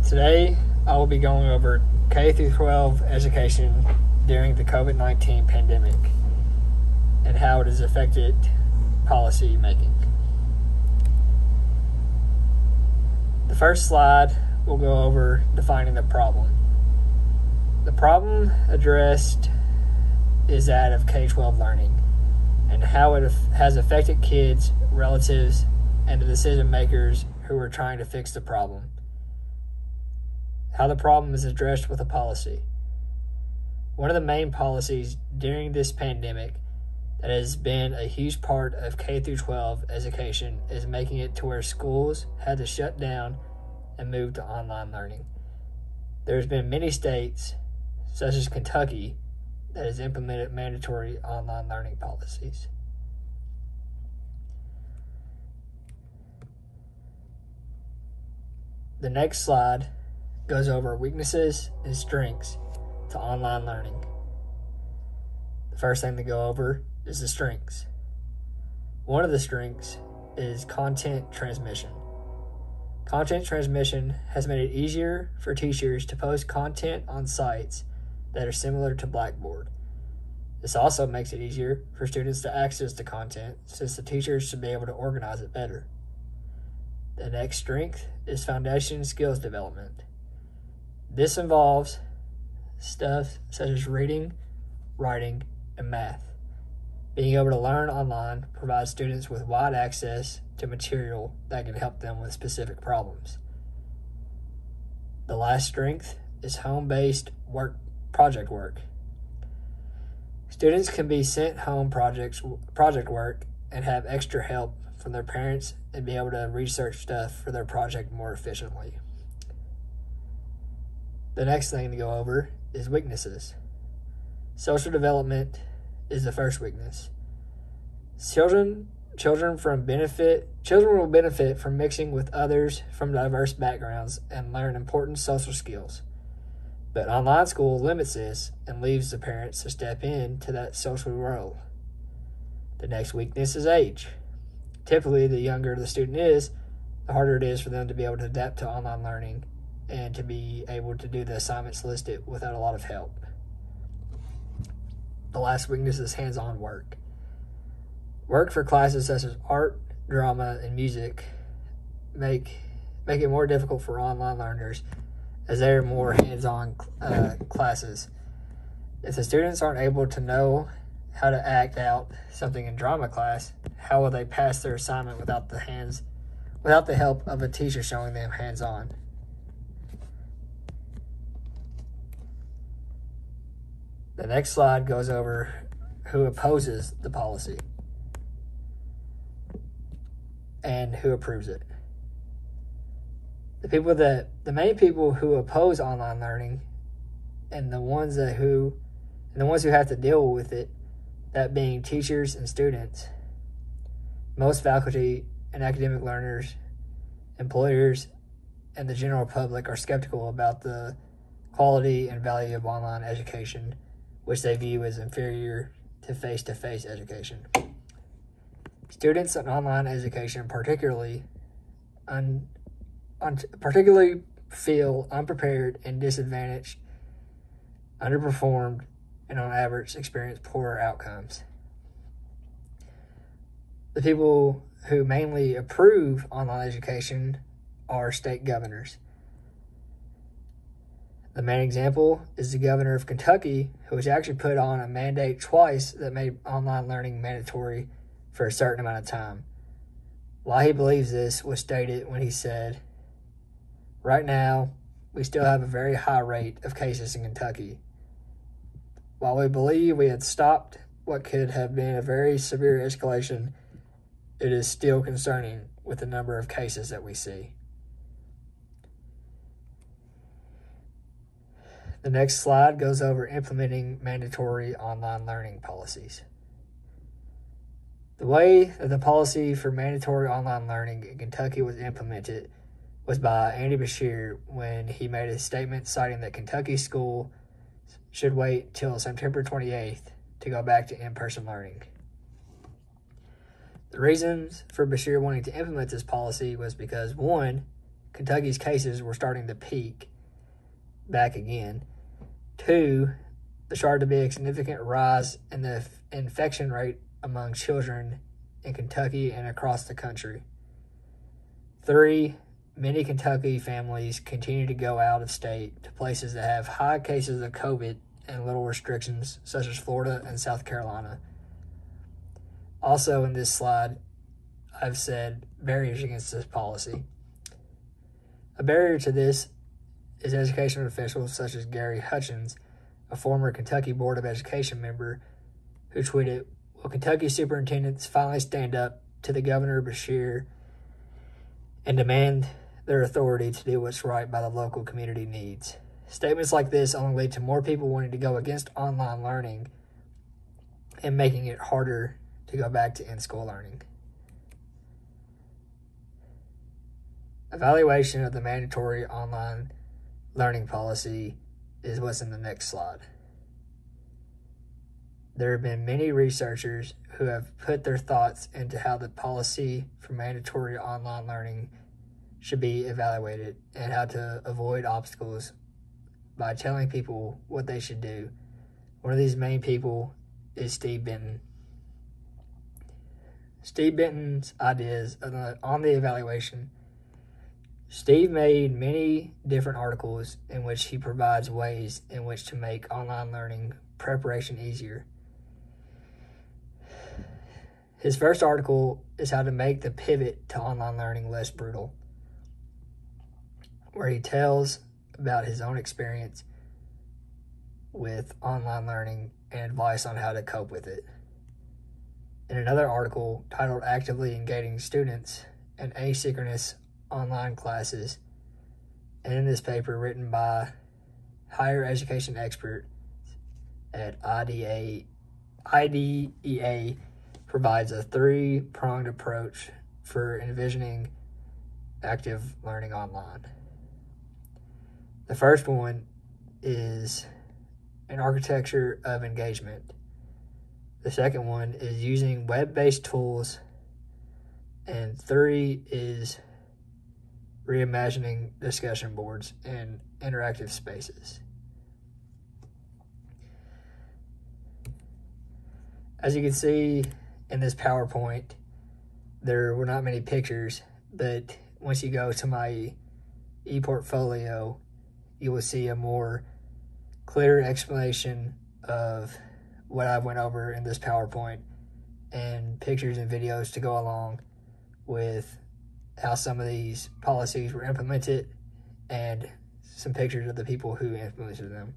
Today, I will be going over K through 12 education during the COVID-19 pandemic and how it has affected policy making. The first slide will go over defining the problem. The problem addressed is that of K-12 learning and how it has affected kids, relatives, and the decision makers who are trying to fix the problem. How the problem is addressed with a policy. One of the main policies during this pandemic that has been a huge part of K through 12 education is making it to where schools had to shut down and move to online learning. There's been many states, such as Kentucky, that has implemented mandatory online learning policies. The next slide goes over weaknesses and strengths to online learning. The first thing to go over is the strengths. One of the strengths is content transmission. Content transmission has made it easier for teachers to post content on sites that are similar to Blackboard. This also makes it easier for students to access the content since the teachers should be able to organize it better. The next strength is foundation skills development. This involves stuff such as reading, writing, and math. Being able to learn online provides students with wide access to material that can help them with specific problems. The last strength is home-based project work. Students can be sent home project work and have extra help from their parents and be able to research stuff for their project more efficiently. The next thing to go over is weaknesses. Social development is the first weakness. Children will benefit from mixing with others from diverse backgrounds and learn important social skills. But online school limits this and leaves the parents to step into that social role. The next weakness is age. Typically, the younger the student is, the harder it is for them to be able to adapt to online learning and to be able to do the assignments listed without a lot of help. The last weakness is hands-on work. Work for classes such as art, drama, and music make it more difficult for online learners as they are more hands-on classes. If the students aren't able to know how to act out something in drama class, how will they pass their assignment without the help of a teacher showing them hands-on? The next slide goes over who opposes the policy and who approves it. The main people who oppose online learning and the ones who have to deal with it, that being teachers and students, most faculty and academic learners, employers, and the general public are skeptical about the quality and value of online education, which they view as inferior to face-to-face education. Students in online education particularly feel unprepared and disadvantaged, underperformed, and on average experience poorer outcomes. The people who mainly approve online education are state governors. The main example is the governor of Kentucky, who has actually put on a mandate twice that made online learning mandatory for a certain amount of time. Why he believes this was stated when he said, "Right now, we still have a very high rate of cases in Kentucky. While we believe we had stopped what could have been a very severe escalation, it is still concerning with the number of cases that we see." The next slide goes over implementing mandatory online learning policies. The way that the policy for mandatory online learning in Kentucky was implemented was by Andy Beshear when he made a statement citing that Kentucky school should wait till September 28th to go back to in-person learning. The reasons for Beshear wanting to implement this policy was because, one, Kentucky's cases were starting to peak back again. 2, there started to be a significant rise in the infection rate among children in Kentucky and across the country. 3, many Kentucky families continue to go out of state to places that have high cases of COVID and little restrictions, such as Florida and South Carolina. Also in this slide, I've said barriers against this policy. A barrier to this is education officials such as Gary Hutchins, a former Kentucky Board of Education member, who tweeted, "Will Kentucky superintendents finally stand up to the Governor Beshear and demand their authority to do what's right by the local community needs?" Statements like this only lead to more people wanting to go against online learning and making it harder to go back to in-school learning. Evaluation of the mandatory online learning policy is what's in the next slide. There have been many researchers who have put their thoughts into how the policy for mandatory online learning should be evaluated and how to avoid obstacles by telling people what they should do. One of these main people is Steve Benton. Steve Benton's ideas on the evaluation. Steve made many different articles in which he provides ways in which to make online learning preparation easier. His first article is how to make the pivot to online learning less brutal, where he tells about his own experience with online learning and advice on how to cope with it. In another article titled "Actively Engaging Students in Asynchronous Online Classes," and in this paper written by higher education expert at IDEA provides a 3-pronged approach for envisioning active learning online. The first one is an architecture of engagement. The second one is using web-based tools. And 3 is reimagining discussion boards and interactive spaces. As you can see in this PowerPoint, there were not many pictures, but once you go to my ePortfolio, you will see a more clear explanation of what I went over in this PowerPoint and pictures and videos to go along with how some of these policies were implemented and some pictures of the people who implemented them.